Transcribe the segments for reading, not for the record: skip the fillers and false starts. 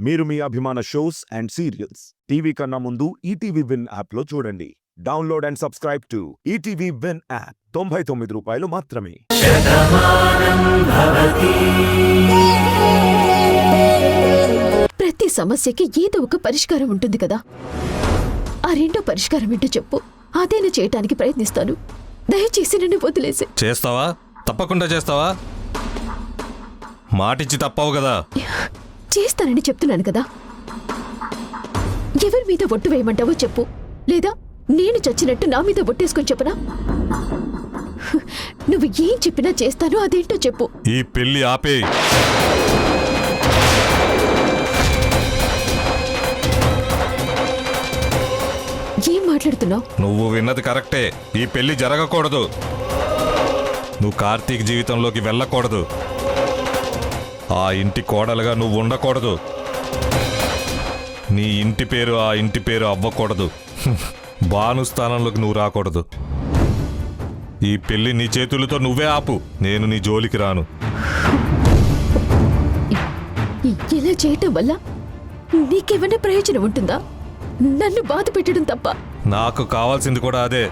మీరు మీ అభిమాన shows and serials TV కన్నా ముందు ఈటీవీ విన్ యాప్లో చూడండి. Download and subscribe to ETV win app. 99 రూపాయలు మాత్రమే. ప్రతి సమస్యకి ఏదో ఒక పరిష్కారం ఉంటుంది కదా. ఆ రెండో పరిష్కారం ఏంటో చెప్పు. అదేనా చేయటానికి ప్రయత్నిస్తాను. దయచేసి నన్ను వదిలేసి. చేస్తావా? తప్పకుండా చేస్తావా? మాటిచ్చి తప్పవు కదా. చేస్తానని చెప్తున్నాను కదా. ఎవరి మీద ఒట్టు వేయమంటావో చెప్పు, లేదా నేను చచ్చినట్టు నా మీద ఒట్టేసుకొని చెప్పనా? నువ్వు ఏం చెప్పినా చేస్తాను, అదేంటో చెప్పు. ఈ పెళ్లి ఆపే. ఏం మాట్లాడుతున్నావు? నువ్వు విన్నది కరెక్టే. ఈ పెళ్లి జరగకూడదు. నువ్వు కార్తీక్ జీవితంలోకి వెళ్ళకూడదు. ఆ ఇంటి కోడలుగా నువ్వు ఉండకూడదు. నీ ఇంటి పేరు ఆ ఇంటి పేరు అవ్వకూడదు. భాను స్థానంలోకి నువ్వు రాకూడదు. ఈ పెళ్లి నీ చేతులతో నువ్వే ఆపు. నేను నీ జోలికి రాను. ఇలా చేయటం వల్ల నీకేమైనా ప్రయోజనం ఉంటుందా? నన్ను బాధ పెట్టడం తప్ప. నాకు కావాల్సింది కూడా అదే.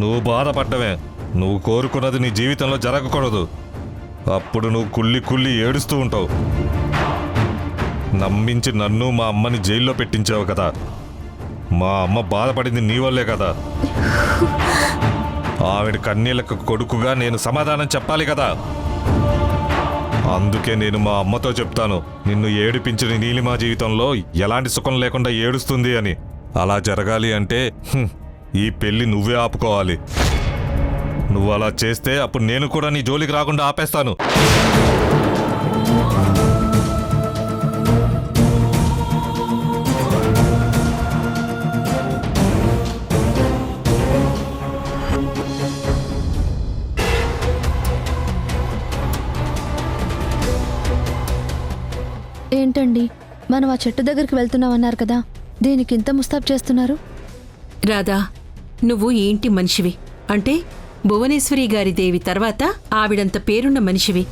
నువ్వు బాధపడ్డమే. నువ్వు కోరుకున్నది నీ జీవితంలో జరగకూడదు. అప్పుడు నువ్వు కుళ్ళి కుళ్ళి ఏడుస్తూ ఉంటావు. నమ్మించి నన్ను మా అమ్మని జైల్లో పెట్టించావు కదా. మా అమ్మ బాధపడింది నీ వల్లే కదా. ఆవిడ కన్నీళ్లకు కొడుకుగా నేను సమాధానం చెప్పాలి కదా. అందుకే నేను మా అమ్మతో చెప్తాను, నిన్ను ఏడిపించిన నీలిమా జీవితంలో ఎలాంటి సుఖం లేకుండా ఏడుస్తుంది అని. అలా జరగాలి అంటే ఈ పెళ్లి నువ్వే ఆపుకోవాలి. నువ్వు అలా చేస్తే అప్పుడు నేను కూడా నీ జోలికి రాకుండా ఆపేస్తాను. ఏంటండి, మనం ఆ చెట్టు దగ్గరికి వెళ్తున్నామన్నారు కదా, దీనికి ఇంత ముస్తాబ్ చేస్తున్నారు? రాధా, నువ్వు ఏంటి మనిషివి అంటే భువనేశ్వరి గారి దేవి తర్వాత ఆవిడంత పేరున్న మనిషివి.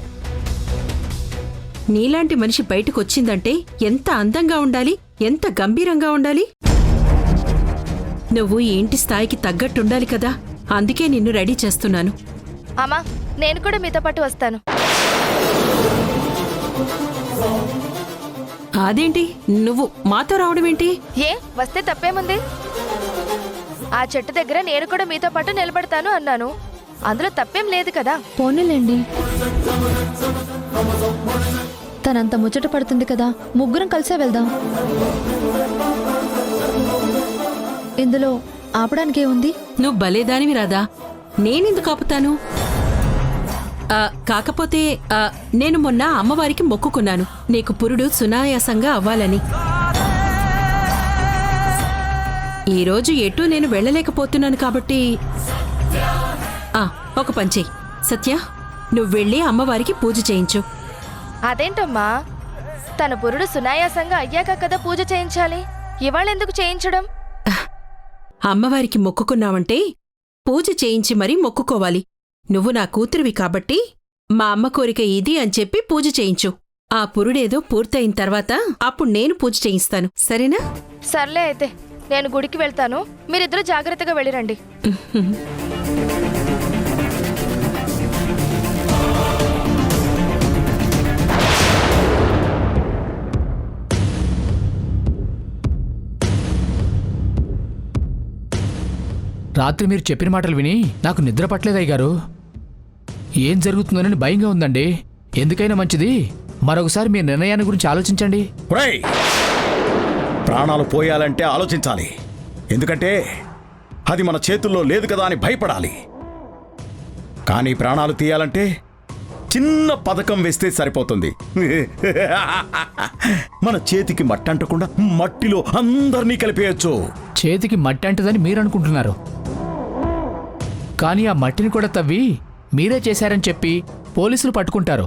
నీలాంటి మనిషి బయటకొచ్చిందంటే ఎంత అందంగా ఉండాలి, ఎంత గంభీరంగా ఉండాలి. నువ్వు ఏంటి స్థాయికి తగ్గట్టుండాలి కదా. అందుకే నిన్ను రెడీ చేస్తున్నాను. అమ్మా, నేను కూడా మీతో పాటు వస్తాను. అదేంటి నువ్వు మాతో రావడమేంటి? ఏ వస్తే తప్పేముంది? ఆ చెట్టు దగ్గర నేను కూడా మీతో పాటు నిలబడతాను అన్నాను. అందులో తప్పేం లేదు కదా. పోనీలేండి, తనంత ముచ్చట పడుతుంది కదా, ముగ్గురం కలిసే వెళ్దాం. ఇందులో ఆపడానికే ఉంది? నువ్వు భలేదానివి రాధా. నేనెందుకు ఆపుతాను? కాకపోతే నేను మొన్న అమ్మవారికి మొక్కుకున్నాను, నీకు పురుడు సునాయాసంగా అవ్వాలని. ఈరోజు ఎటూ నేను వెళ్ళలేకపోతున్నాను కాబట్టి ఒక పంచేయి సత్య, నువ్వు వెళ్ళి అమ్మవారికి పూజ చేయించు. అదేంటమ్మా, తన పురుడు సునాయాసంగా అయ్యాక కదా పూజ చేయించాలి. ఇవాళ ఎందుకు చేయించడం? అమ్మవారికి మొక్కుకున్నావంటే పూజ చేయించి మరీ మొక్కుకోవాలి. నువ్వు నా కూతురివి కాబట్టి మా అమ్మ కోరిక ఇది అని చెప్పి పూజ చేయించు. ఆ పురుడేదో పూర్తయిన తర్వాత అప్పుడు నేను పూజ చేయిస్తాను, సరేనా? సర్లే అయితే, నేను గుడికి వెళ్తాను. మీరిద్దరూ జాగ్రత్తగా వెళ్ళిరండి. రాత్రి మీరు చెప్పిన మాటలు విని నాకు నిద్ర పట్టలేదయ్య గారు. ఏం జరుగుతుందోనని భయంగా ఉందండి. ఎందుకైనా మంచిది మరొకసారి మీ నిర్ణయాన్ని గురించి ఆలోచించండి. ప్రాణాలు పోయాలంటే ఆలోచించాలి. ఎందుకంటే అది మన చేతుల్లో లేదు కదా అని భయపడాలి. కానీ ప్రాణాలు తీయాలంటే చిన్న పథకం వేస్తే సరిపోతుంది. మన చేతికి మట్టి అంటకుండా మట్టిలో అందరినీ కలిపేయచ్చు. చేతికి మట్టి అంటదని మీరు అనుకుంటున్నారు, కానీ ఆ మట్టిని కూడా తవ్వి మీరే చేశారని చెప్పి పోలీసులు పట్టుకుంటారు.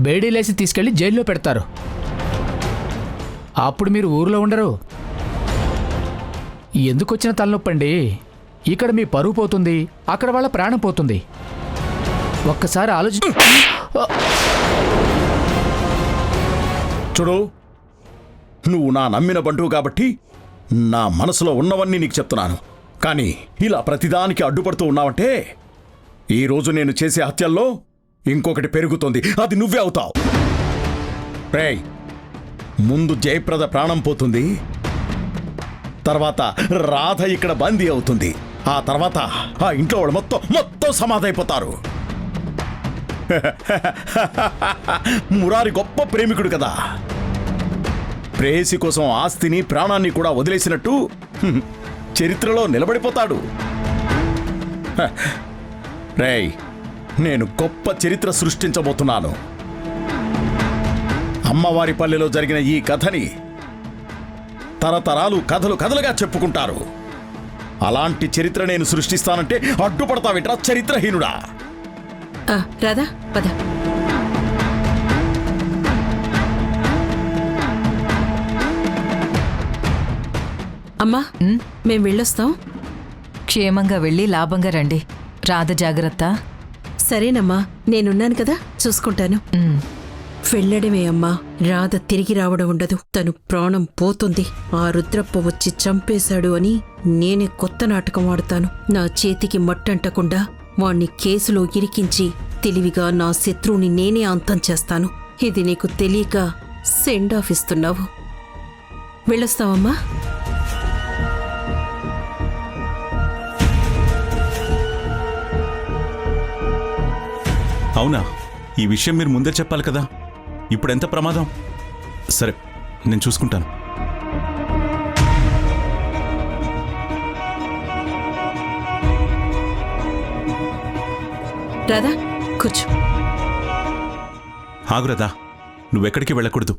బేడీలేసి తీసుకెళ్లి జైల్లో పెడతారు. అప్పుడు మీరు ఊర్లో ఉండరు. ఎందుకొచ్చిన తలనొప్పండి? ఇక్కడ మీ పరువు పోతుంది, అక్కడ వాళ్ళ ప్రాణం పోతుంది. ఒక్కసారి ఆలోచి. చూడు, నువ్వు నా నమ్మిన బంటువు కాబట్టి నా మనసులో ఉన్నవన్నీ నీకు చెప్తున్నాను. కానీ ఇలా ప్రతిదానికి అడ్డుపడుతూ ఉన్నావంటే ఈరోజు నేను చేసే హత్యల్లో ఇంకొకటి పెరుగుతుంది, అది నువ్వే అవుతావు. రేయ్, ముందు జయప్రద ప్రాణం పోతుంది, తర్వాత రాధ ఇక్కడ బందీ అవుతుంది, ఆ తర్వాత ఆ ఇంట్లో వాళ్ళు మొత్తం సమాధైపోతారు. మురారి గొప్ప ప్రేమికుడు కదా, ప్రేయసి కోసం ఆస్తిని ప్రాణాన్ని కూడా వదిలేసినట్టు చరిత్రలో నిలబడిపోతాడు. రేయ్, నేను గొప్ప చరిత్ర సృష్టించబోతున్నాను. అమ్మవారి పల్లెలో జరిగిన ఈ కథని తరతరాలు కథలుగా చెప్పుకుంటారు. అలాంటి చరిత్ర నేను సృష్టిస్తానంటే అడ్డుపడతావిట్రా చరిత్రహీనుడా. రాధా పద. అమ్మా, మేం వెళ్ళొస్తాం. క్షేమంగా వెళ్ళి లాభంగా రండి. రాధ జాగ్రత్త. సరేనమ్మా, నేనున్నాను కదా, చూసుకుంటాను. వెళ్ళడమే అమ్మా, రాధ తిరిగి రావడం ఉండదు. తను ప్రాణం పోతుంది. ఆ రుద్రప్ప వచ్చి చంపేశాడు అని నేనే కొత్త నాటకం ఆడుతాను. నా చేతికి మట్టంటకుండా వాణ్ణి కేసులో ఇరికించి తెలివిగా నా శత్రువుని నేనే అంతం చేస్తాను. ఇది నీకు తెలియక సెండ్ ఆఫ్ ఇస్తున్నావు. వెళ్ళొస్తావమ్మా. అవునా? ఈ విషయం మీరు ముందే చెప్పాలి కదా. ఇప్పుడెంత ప్రమాదం. సరే, నేను చూసుకుంటాను. రాధా, కూర్చో. ఆగు రాధా, నువ్వెక్కడికి వెళ్ళకూడదు.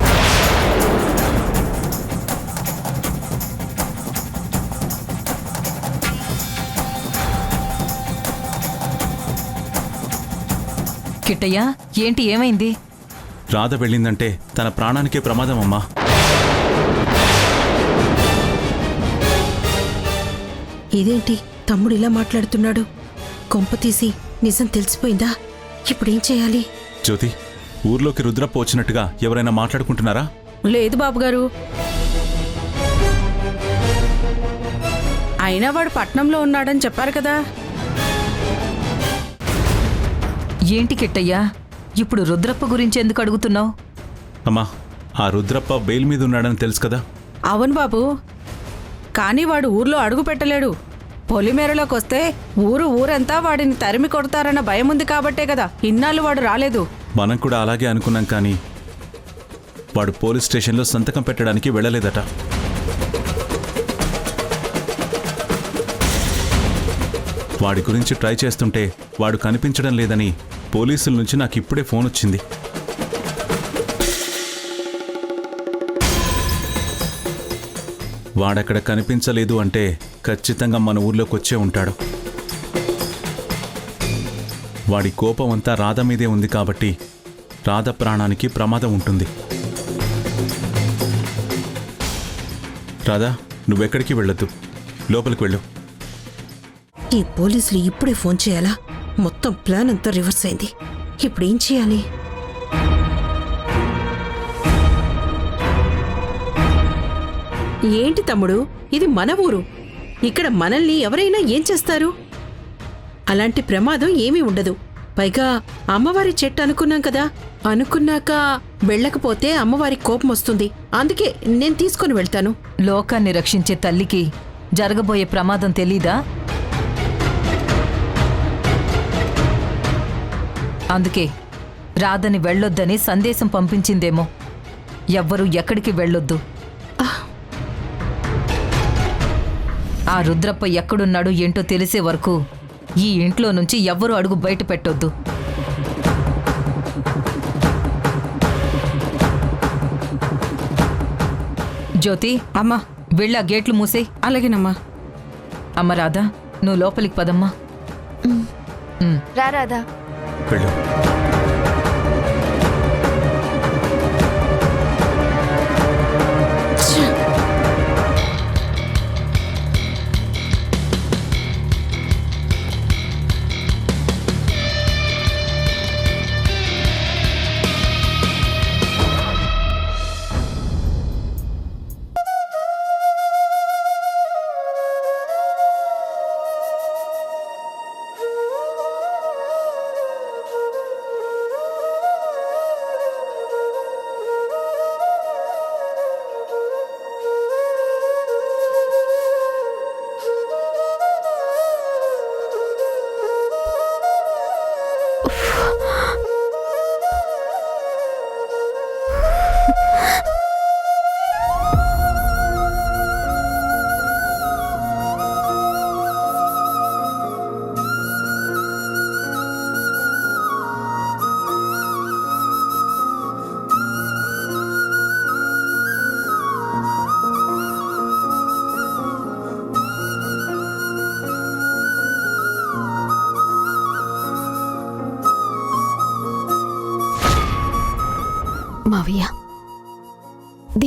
కిట్టయ్య, ఏంటి, ఏమైంది? రాధ వెళ్ళిందంటే తన ప్రాణానికే ప్రమాదం అమ్మా. ఇదేంటి తమ్ముడు ఇలా మాట్లాడుతున్నాడు? కొంపతీసి నిజం తెలిసిపోయిందా? ఇప్పుడేం చేయాలి? జ్యోతి, ఊర్లోకి రుద్రప్ప వచ్చినట్టుగా ఎవరైనా మాట్లాడుకుంటున్నారా? లేదు బాబుగారు. అయినా వాడు పట్నంలో ఉన్నాడని చెప్పారు కదా. ఏంటి కిట్టయ్యా, ఇప్పుడు రుద్రప్ప గురించి ఎందుకు అడుగుతున్నావు? అమ్మా, ఆ రుద్రప్ప బెయిల్ మీద ఉన్నాడని తెలుసు కదా. అవును బాబు, కానీ వాడు ఊర్లో అడుగు పెట్టలేడు. పొలిమేరలోకి వస్తే ఊరంతా వాడిని తరిమి కొడతారన్న భయం ఉంది కాబట్టే కదా ఇన్నాళ్ళు వాడు రాలేదు. మనం కూడా అలాగే అనుకున్నాం, కానీ వాడు పోలీస్ స్టేషన్లో సంతకం పెట్టడానికి వెళ్ళలేదట. వాడి గురించి ట్రై చేస్తుంటే వాడు కనిపించడం లేదని పోలీసుల నుంచి నాకు ఇప్పుడే ఫోన్ వచ్చింది. వాడక్కడ కనిపించలేదు అంటే ఖచ్చితంగా మన ఊర్లోకి వచ్చే ఉంటాడు. వాడి కోపం అంతా రాధ మీదే ఉంది కాబట్టి రాధ ప్రాణానికి ప్రమాదం ఉంటుంది. రాధా, నువ్వెక్కడికి వెళ్ళొద్దు, లోపలికి వెళ్ళు. ఈ పోలీసులు ఇప్పుడే ఫోన్ చేయాలా? మొత్తం ప్లాన్ అంతా రివర్స్ అయింది. ఇప్పుడేం చేయాలి? ఏంటి తమ్ముడు, ఇది మన ఊరు. ఇక్కడ మనల్ని ఎవరైనా ఏం చేస్తారు? అలాంటి ప్రమాదం ఏమీ ఉండదు. పైగా అమ్మవారి చెట్టు అనుకున్నాం కదా. అనుకున్నాక వెళ్ళకపోతే అమ్మవారి కోపం వస్తుంది. అందుకే నేను తీసుకొని వెళ్తాను. లోకాన్ని రక్షించే తల్లికి జరగబోయే ప్రమాదం తెలీదా? అందుకే రాధని వెళ్ళొద్దని సందేశం పంపించిందేమో. ఎవ్వరూ ఎక్కడికి వెళ్ళొద్దు. ఆ రుద్రప్ప ఎక్కడున్నాడు ఏంటో తెలిసే వరకు ఈ ఇంట్లో నుంచి ఎవ్వరూ అడుగు బయట పెట్టొద్దు. జ్యోతి, అమ్మా, వెళ్ళి ఆ గేట్లు మూసేయ్. అలాగేనమ్మా. అమ్మ రాధా, నువ్వు లోపలికి పదమ్మా. రాధా. వెళ్ళు.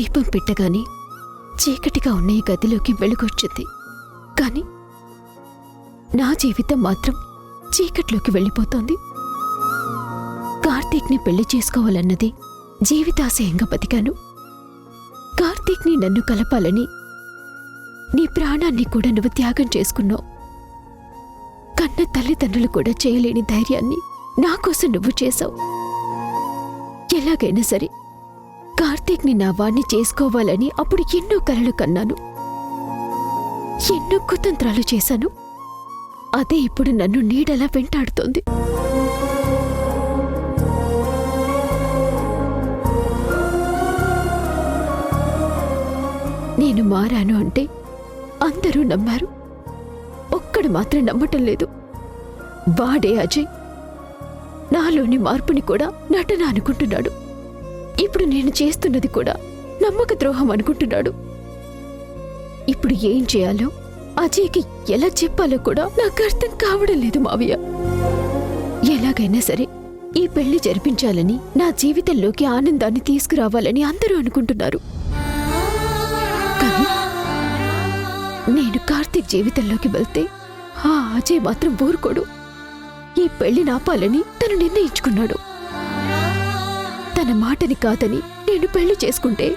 దీపం పెట్టగానే చీకటిగా ఉన్న ఈ గదిలోకి వెలుగొచ్చింది. కాని నా జీవితం మాత్రం చీకట్లోకి వెళ్ళిపోతోంది. కార్తీక్ని పెళ్లి చేసుకోవాలన్నది జీవితాశయంగా బతికాను. కార్తీక్ని నన్ను కలపాలని నీ ప్రాణాన్ని కూడా నువ్వు త్యాగం చేసుకున్నావు. కన్న తల్లిదండ్రులు కూడా చేయలేని ధైర్యాన్ని నా కోసం నువ్వు చేశావు. ఎలాగైనా సరే కార్తీక్ని నా వాణ్ణి చేసుకోవాలని అప్పుడు ఎన్నో కలలు కన్నాను, ఎన్నో కుతంత్రాలు చేశాను. అదే ఇప్పుడు నన్ను నీడలా వెంటాడుతోంది. నేను మారాను అంటే అందరూ నమ్మారు. ఒక్కడు మాత్రం నమ్మటం లేదు. వాడే అజయ్. నాలోని మార్పుని కూడా నటన అనుకుంటున్నాడు. ఇప్పుడు నేను చేస్తున్నది కూడా నమ్మక ద్రోహం అనుకుంటున్నాడు. ఇప్పుడు ఏం చేయాలో అజయ్కి ఎలా చెప్పాలో కూడా నాకు అర్థం కావడం లేదు మావయ్య. ఎలాగైనా సరే ఈ పెళ్లి జరిపించాలని, నా జీవితంలోకి ఆనందాన్ని తీసుకురావాలని అందరూ అనుకుంటున్నారు. కానీ నేను కార్తీక్ జీవితంలోకి వెళ్తే ఆ అజయ్ మాత్రం ఊరుకోడు. ఈ పెళ్లి నాపాలని తను నిర్ణయించుకున్నాడు. తన మాటని కాదని నేను పెళ్లి చేసుకుంటే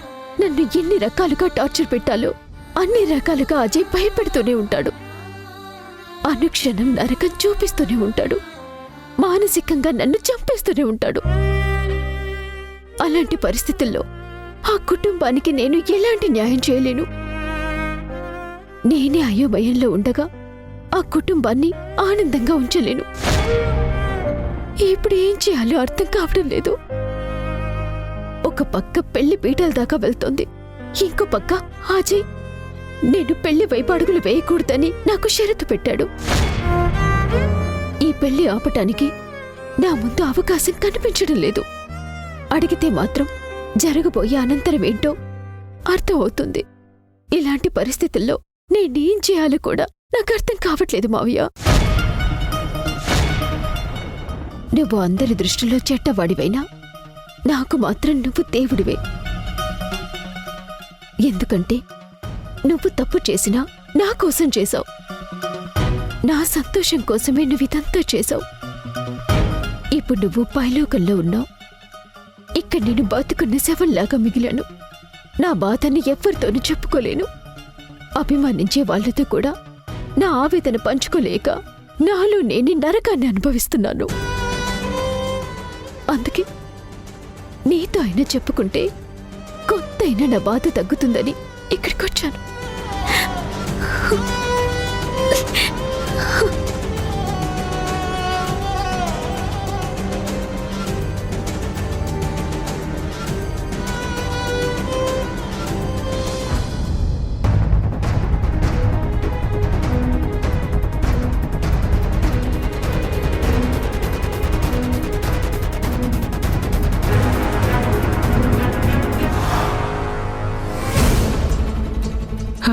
నన్ను ఎన్ని రకాలుగా టార్చర్ పెట్టాలో అన్ని రకాలుగా అజయ్ భయపెడుతూనే ఉంటాడు. అనుక్షణం నరకం చూపిస్తూనే ఉంటాడు. మానసికంగా నన్ను చంపేస్తూనే ఉంటాడు. అలాంటి పరిస్థితుల్లో ఆ కుటుంబానికి నేను ఎలాంటి న్యాయం చేయలేను. నేనే అయోమయంలో ఉండగా ఆ కుటుంబాన్ని ఆనందంగా ఉంచలేను. ఇప్పుడు ఏం చేయాలో అర్థం కావడం లేదు. ఒక పక్క పెళ్లి పీటల దాకా వెళ్తోంది, ఇంకో పక్క అజయ్ నేను పెళ్లి వైపు అడుగులు వేయకూడదని నాకు షరతు పెట్టాడు. ఈ పెళ్లి ఆపటానికి నా ముందు అవకాశం కనిపించడం లేదు. అడిగితే మాత్రం జరగబోయే అనంతరం ఏంటో అర్థం అవుతుంది. ఇలాంటి పరిస్థితుల్లో నేనేం చేయాలో కూడా నాకు అర్థం కావట్లేదు మావయ్య. నువ్వు అందరి దృష్టిలో చెడ్డవాడివైనా నాకు మాత్రం నువ్వు దేవుడివే. ఎందుకంటే నువ్వు తప్పు చేసినా నా కోసం చేశావు. నా సంతోషం కోసమే నువ్వు ఇదంతా చేశావు. ఇప్పుడు నువ్వు పైలోకంలో ఉన్నావు. ఇక్కడ నేను బతుకున్న శవంలాగా మిగిలాను. నా బాధని ఎవ్వరితోనూ చెప్పుకోలేను. అభిమానించే వాళ్లతో కూడా నా ఆవేదన పంచుకోలేక నాలో నేను నరకాన్ని అనుభవిస్తున్నాను. అందుకే నీతో అయినా చెప్పుకుంటే కొంతైనా నా బాధ తగ్గుతుందని ఇక్కడికొచ్చాను.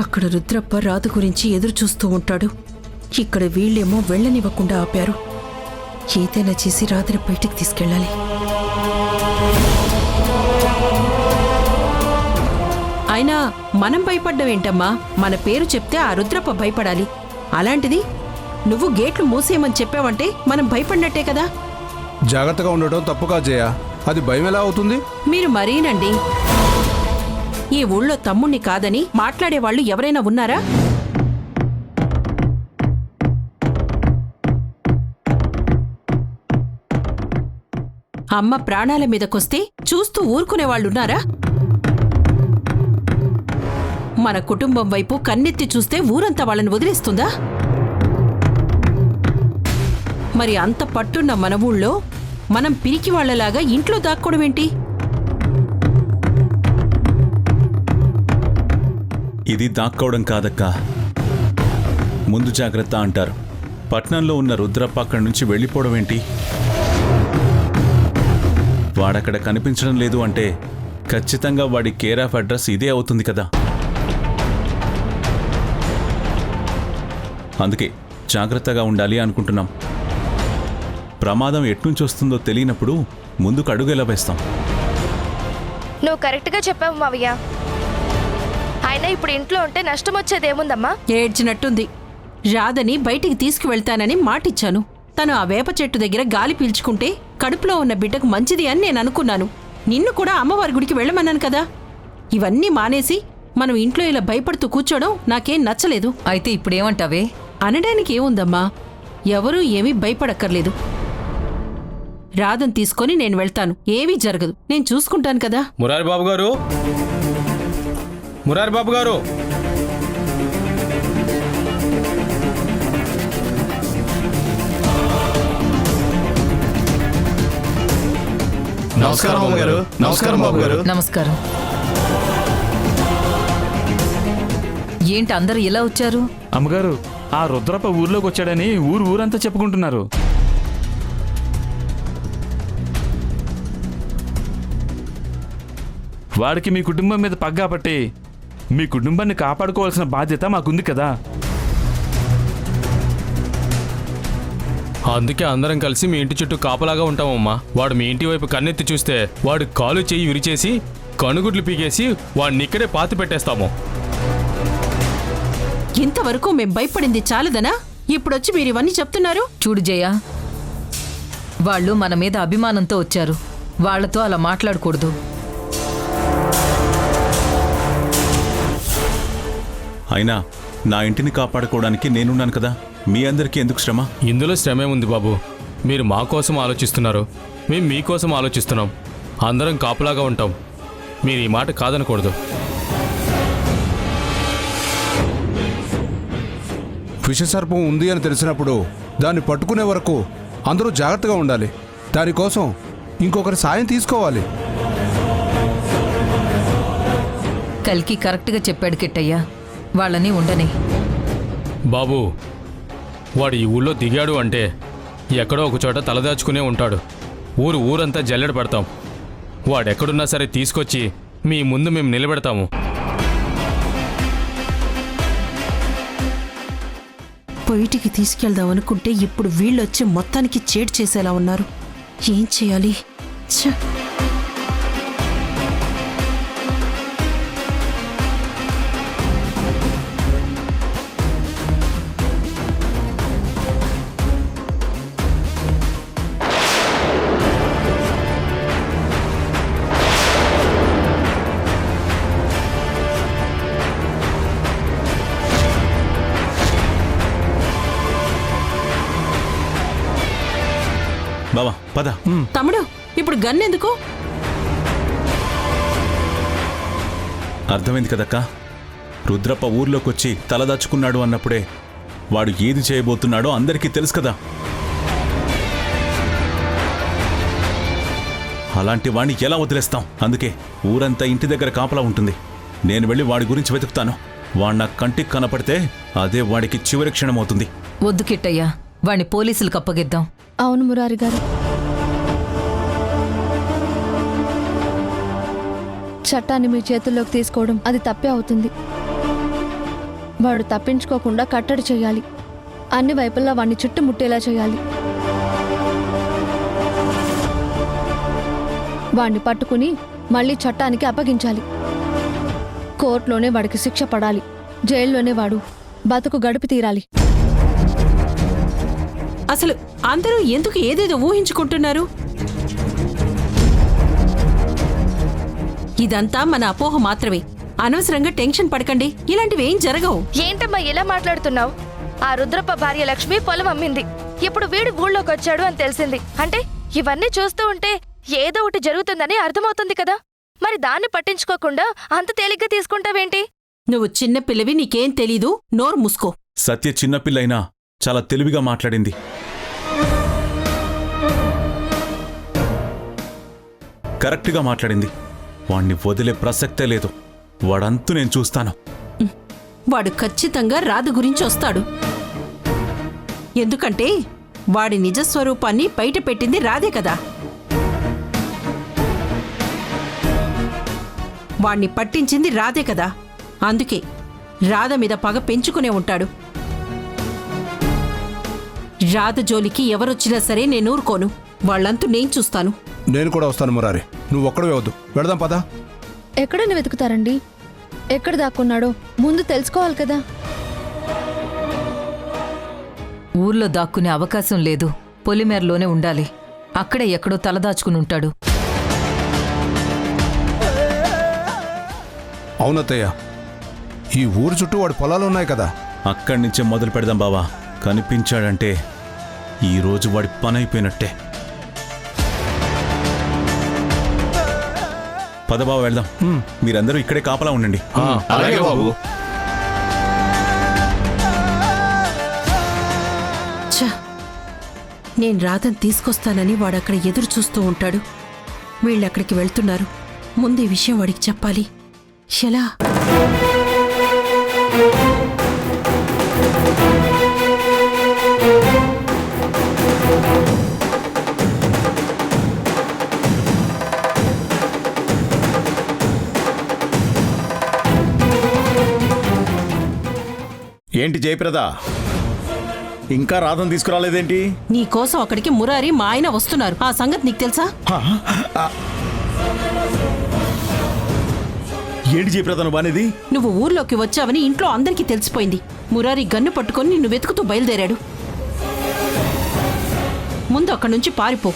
అక్కడ రుద్రప్ప రాధ గురించి ఎదురు చూస్తూ ఉంటాడు. ఇక్కడ వీళ్ళేమో వెళ్ళనివ్వకుండా ఆపారు. ఏదైనా చేసి రాధని బయటికి తీసుకెళ్ళాలి. అయినా మనం భయపడ్డవేంటమ్మా? మన పేరు చెప్తే ఆ రుద్రప్ప భయపడాలి. అలాంటిది నువ్వు గేట్లు మూసేయమని చెప్పావంటే మనం భయపడినట్టే కదా. జాగ్రత్తగా ఉండటం తప్పుగా జయ. అది భయం ఎలా అవుతుంది? మీరు మరీనండి. ఈ ఊళ్ళో తమ్ముణ్ణి కాదని మాట్లాడేవాళ్లు ఎవరైనా ఉన్నారా? అమ్మ ప్రాణాల మీదకొస్తే చూస్తూ ఊరుకునేవాళ్లున్నారా? మన కుటుంబం వైపు కన్నెత్తి చూస్తే ఊరంతా వాళ్ళని వదిలేస్తుందా? మరి అంత పట్టున్న మన ఊళ్ళో మనం పిరికి వాళ్లలాగా ఇంట్లో దాక్కోవడమేంటి? ఇది దాక్కోవడం కాదక్కా, ముందు జాగ్రత్త అంటారు. పట్నంలో ఉన్న రుద్రప్ప అక్కడి నుంచి వెళ్ళిపోవడం ఏంటి? వాడక్కడ కనిపించడం లేదు అంటే ఖచ్చితంగా వాడి కేర్ ఆఫ్ అడ్రస్ ఇదే అవుతుంది కదా. అందుకే జాగ్రత్తగా ఉండాలి అనుకుంటున్నాం. ప్రమాదం ఎట్నుంచి వస్తుందో తెలియనప్పుడు ముందుకు అడుగు ఎలా వేస్తాం? నువ్వు కరెక్ట్గా చెప్పావు మావయ్య. ఆయన ఇప్పుడు ఇంట్లో ఉంటే నష్టం వచ్చేదేముందమ్మా? ఏడ్చినట్టుంది. రాధని బయటికి తీసుకువెళ్తానని మాటిచ్చాను. తను ఆ వేప చెట్టు దగ్గర గాలి పీల్చుకుంటే కడుపులో ఉన్న బిడ్డకు మంచిది అని నేను అనుకున్నాను. నిన్ను కూడా అమ్మవారి గుడికి వెళ్ళమన్నాను కదా. ఇవన్నీ మానేసి మనం ఇంట్లో ఇలా భయపడుతూ కూర్చోవడం నాకేం నచ్చలేదు. అయితే ఇప్పుడేమంటావే? అనడానికి ఏముందమ్మా, ఎవరూ ఏమీ భయపడక్కర్లేదు. రాధని తీసుకొని నేను వెళ్తాను, ఏమీ జరగదు, నేను చూసుకుంటాను కదా. మురారి బాబు గారు, మురారి బాబు గారు, నమస్కారం బాబు గారు. నమస్కారం బాబు గారు. నమస్కారం. ఏంటి అందరూ ఇలా వచ్చారు? అమ్మగారు, ఆ రుద్రప్ప ఊర్లోకి వచ్చాడని ఊరంతా చెప్పుకుంటున్నారు. వాడికి మీ కుటుంబం మీద పగ్గా పట్టి మీ కుటుంబాన్ని కాపాడుకోవాల్సిన బాధ్యత మాకుంది కదా. అందుకే అందరం కలిసి మీ ఇంటి చుట్టూ కాపలాగా ఉంటామమ్మా. వాడు మీ ఇంటి వైపు కన్నెత్తి చూస్తే వాడు కాలు చెయ్యి విరిచేసి కనుగుడ్లు పీకేసి వాడిని ఇక్కడే పాతి పెట్టేస్తాము. ఇంతవరకు మేం భయపడింది చాలదనా? ఇప్పుడొచ్చి మీరు ఇవన్నీ చెప్తున్నారు? చూడు జయ, వాళ్ళు మన మీద అభిమానంతో వచ్చారు. వాళ్లతో అలా మాట్లాడకూడదు. అయినా నా ఇంటిని కాపాడుకోవడానికి నేనున్నాను కదా, మీ అందరికీ ఎందుకు శ్రమ? ఇందులో శ్రమే ఉంది బాబు. మీరు మా కోసం ఆలోచిస్తున్నారు, మేము మీకోసం ఆలోచిస్తున్నాం. అందరం కాపులాగా ఉంటాం. మీరు ఈ మాట కాదనకూడదు. విషసర్పం ఉంది అని తెలిసినప్పుడు దాన్ని పట్టుకునే వరకు అందరూ జాగ్రత్తగా ఉండాలి. దానికోసం ఇంకొకరి సాయం తీసుకోవాలి. కల్కి కరెక్ట్గా చెప్పాడు కిట్టయ్య. వాళ్ళని ఉండని. బాబు, వాడు ఈ ఊళ్ళో దిగాడు అంటే ఎక్కడో ఒక చోట తలదాచుకునే ఉంటాడు. ఊరంతా జల్లెడ పడతాం. వాడెక్కడున్నా సరే తీసుకొచ్చి మీ ముందు మేము నిలబెడతాము. బయటికి తీసుకెళ్దాం అనుకుంటే ఇప్పుడు వీళ్ళొచ్చి మొత్తానికి చేటు చేసేలా ఉన్నారు. ఏం చేయాలి? ఛ! బావా పద. తమ్ముడు, ఇప్పుడు గన్నెందుకు? అర్థమైంది కదక్కా. రుద్రప్ప ఊర్లోకొచ్చి తలదాచుకున్నాడు అన్నప్పుడే వాడు ఏది చేయబోతున్నాడో అందరికీ తెలుసు కదా. అలాంటి వాణ్ణి ఎలా వదిలేస్తాం? అందుకే ఊరంతా ఇంటి దగ్గర కాపలా ఉంటుంది. నేను వెళ్ళి వాడి గురించి వెతుకుతాను. వాడు నా కంటికి కనపడితే అదే వాడికి చివరి క్షణం అవుతుంది. వద్దు కిట్టయ్య, వాణ్ణి పోలీసులకు అప్పగిద్దాం. అవును మురారి గారు, చట్టాన్ని మీ చేతుల్లోకి తీసుకోవడం అది తప్పే అవుతుంది. వాడు తప్పించుకోకుండా కట్టడి చేయాలి. అన్ని వైపులా వాడిని చుట్టుముట్టేలా చేయాలి. వాణ్ణి పట్టుకుని మళ్ళీ చట్టానికి అప్పగించాలి. కోర్టులోనే వాడికి శిక్ష పడాలి. జైల్లోనే వాడు బతుకు గడిపి తీరాలి. అసలు అందరూ ఎందుకు ఏదేదో ఊహించుకుంటున్నారు? ఇదంతా మన అపోహ మాత్రమే. అనవసరంగా టెన్షన్ పడకండి. ఇలాంటివి ఏం జరగవు. ఏంటమ్మా ఇలా మాట్లాడుతున్నావు? ఆ రుద్రప్ప భార్య లక్ష్మి పొలం అమ్మింది. ఇప్పుడు వీడు ఊళ్ళోకి వచ్చాడు అని తెలిసింది అంటే ఇవన్నీ చూస్తూ ఉంటే ఏదో ఒకటి జరుగుతుందని అర్థమవుతుంది కదా. మరి దాన్ని పట్టించుకోకుండా అంత తేలిగ్గా తీసుకుంటావేంటి? నువ్వు చిన్న పిల్లవి, నీకేం తెలీదు. నోరు మూసుకో. సత్య చిన్నపిల్లైనా చాలా తెలివిగా మాట్లాడింది. కరెక్ట్గా మాట్లాడింది. వాణ్ణి వదిలే ప్రసక్తే లేదు. వాడంతు నేను చూస్తాను. వాడు ఖచ్చితంగా రాధ గురించి వస్తాడు. ఎందుకంటే వాడి నిజస్వరూపాన్ని బయట పెట్టింది రాధే కదా. వాణ్ణి పట్టించింది రాధే కదా. అందుకే రాధ మీద పగ పెంచుకునే ఉంటాడు. రాధ జోలికి ఎవరొచ్చినా సరే నేను ఊరుకోను. వాళ్ళంతూ నేను చూస్తాను. నేను కూడా వస్తాను మురారి. నువ్వు ఒక్కడే వద్దు, వెళదాం పదా. ఎక్కడైనా వెతుకుతారండి? ఎక్కడ దాక్కున్నాడో ముందు తెలుసుకోవాలి కదా. ఊర్లో దాక్కునే అవకాశం లేదు. పొలిమేరలోనే ఉండాలి. అక్కడే ఎక్కడో తలదాచుకుని ఉంటాడు. అవునత్తయ్య, ఈ ఊరు చుట్టూ వాడి పొలాలు ఉన్నాయి కదా. అక్కడి నుంచే మొదలు పెడదాం బావా. కనిపించాడంటే ఈరోజు వాడి పని అయిపోయినట్టే. పద బావ వెళ్దాం. మీరందరూ ఇక్కడే కాపలా ఉండండి. అలాగే బాబు. ఛ! నేను రాధని తీసుకొస్తానని వాడక్కడ ఎదురు చూస్తూ ఉంటాడు. వీళ్ళక్కడికి వెళ్తున్నారు. ముందు ఈ విషయం వాడికి చెప్పాలి. ఎలా? ఏంటి జయప్రద, ఇంకా రాధను తీసుకురాలేదేంటి? నీకోసం అక్కడికి మురారి మా ఆయన వస్తున్నారు. ఆ సంగతి నీకు తెలుసా? ఏంటి జయప్రద నువ్వు అనేది? నువ్వు ఊర్లోకి వచ్చావని ఇంట్లో అందరికీ తెలిసిపోయింది. మురారి గన్ను పట్టుకొని నిన్ను వెతుకుతూ బయలుదేరాడు. ముందు అక్కడి నుంచి పారిపో.